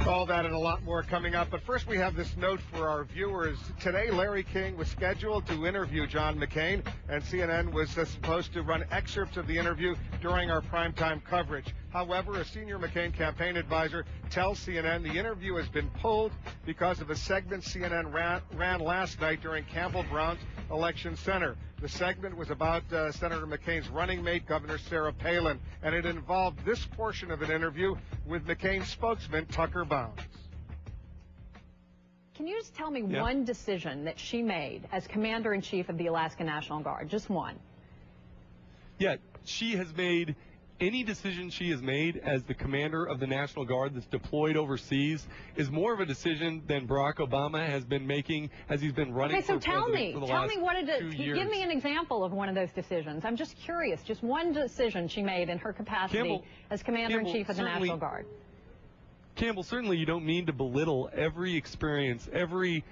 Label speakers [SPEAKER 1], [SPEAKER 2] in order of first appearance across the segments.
[SPEAKER 1] All that and a lot more coming up. But first, we have this note for our viewers. Today, Larry King was scheduled to interview John McCain, and CNN was supposed to run excerpts of the interview during our primetime coverage. However, a senior McCain campaign advisor tells CNN the interview has been pulled because of a segment CNN ran last night during Campbell Brown's election center. The segment was about Senator McCain's running mate, Governor Sarah Palin, and it involved this portion of an interview with McCain's spokesman, Tucker Bounds.
[SPEAKER 2] Can you just tell me one decision that she made as Commander-in-Chief of the Alaska National Guard? Just one.
[SPEAKER 3] Yeah, she has made any decision she has made as the commander of the National Guard that's deployed overseas is more of a decision than Barack Obama has been making as he's been running for president for the last 2 years.
[SPEAKER 2] Give me an example of one of those decisions. I'm just curious, just one decision she made in her capacity as Commander-in-Chief of the National Guard.
[SPEAKER 3] Campbell, certainly you don't mean to belittle every experience, every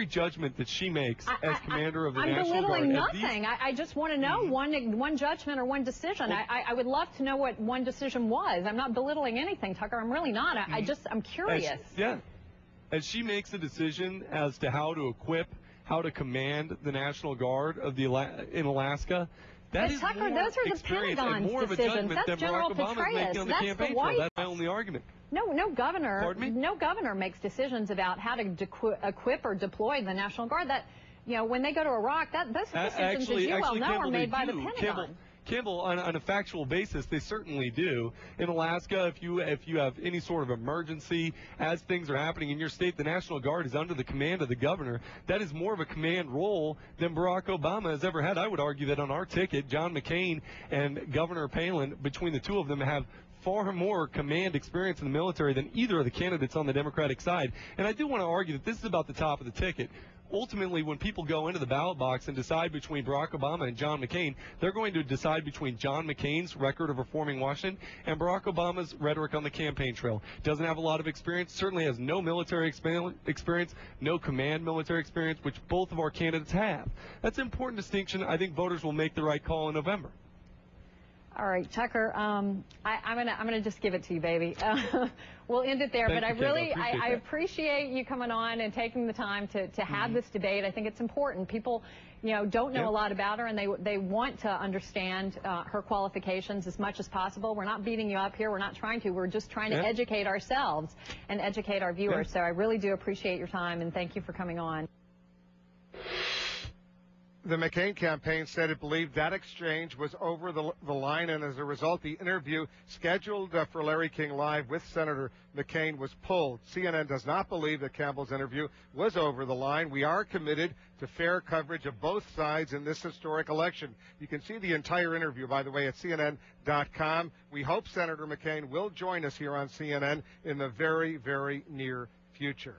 [SPEAKER 3] judgment that she makes as commander of the National Guard.
[SPEAKER 2] I'm belittling nothing. I just want to know one judgment or one decision. I would love to know what one decision was. I'm not belittling anything, Tucker. I'm really not. I'm curious.
[SPEAKER 3] As she makes a decision as to how to equip, how to command the National Guard of in Alaska, that is
[SPEAKER 2] Tucker,
[SPEAKER 3] more
[SPEAKER 2] those are the
[SPEAKER 3] experience and
[SPEAKER 2] Pentagon's
[SPEAKER 3] more of a
[SPEAKER 2] decisions.
[SPEAKER 3] judgment
[SPEAKER 2] That's
[SPEAKER 3] than
[SPEAKER 2] General
[SPEAKER 3] Barack Obama is making on the campaign trail. That's my only argument.
[SPEAKER 2] No governor.
[SPEAKER 3] Pardon me?
[SPEAKER 2] No governor makes decisions about how to equip or deploy the National Guard. That, when they go to Iraq, those decisions, as you well know, are made by the Pentagon.
[SPEAKER 3] Campbell, on a factual basis, they certainly do. In Alaska, if you have any sort of emergency, as things are happening in your state, the National Guard is under the command of the governor. That is more of a command role than Barack Obama has ever had. I would argue that on our ticket, John McCain and Governor Palin, between the two of them, have far more command experience in the military than either of the candidates on the Democratic side. And I do want to argue that this is about the top of the ticket. Ultimately, when people go into the ballot box and decide between Barack Obama and John McCain, they're going to decide between John McCain's record of reforming Washington and Barack Obama's rhetoric on the campaign trail. Doesn't have a lot of experience, certainly has no military experience, no command military experience, which both of our candidates have. That's an important distinction. I think voters will make the right call in November.
[SPEAKER 2] All right, Tucker, I'm gonna just give it to you, baby. We'll end it there. I appreciate you coming on and taking the time to have this debate. I think it's important. People, don't know a lot about her, and they want to understand her qualifications as much as possible. We're not beating you up here. We're not trying to. We're just trying to educate ourselves and educate our viewers. So I really do appreciate your time, and thank you for coming on.
[SPEAKER 1] The McCain campaign said it believed that exchange was over the line, and as a result, the interview scheduled for Larry King Live with Senator McCain was pulled. CNN does not believe that Campbell's interview was over the line. We are committed to fair coverage of both sides in this historic election. You can see the entire interview, by the way, at CNN.com. We hope Senator McCain will join us here on CNN in the very, very near future.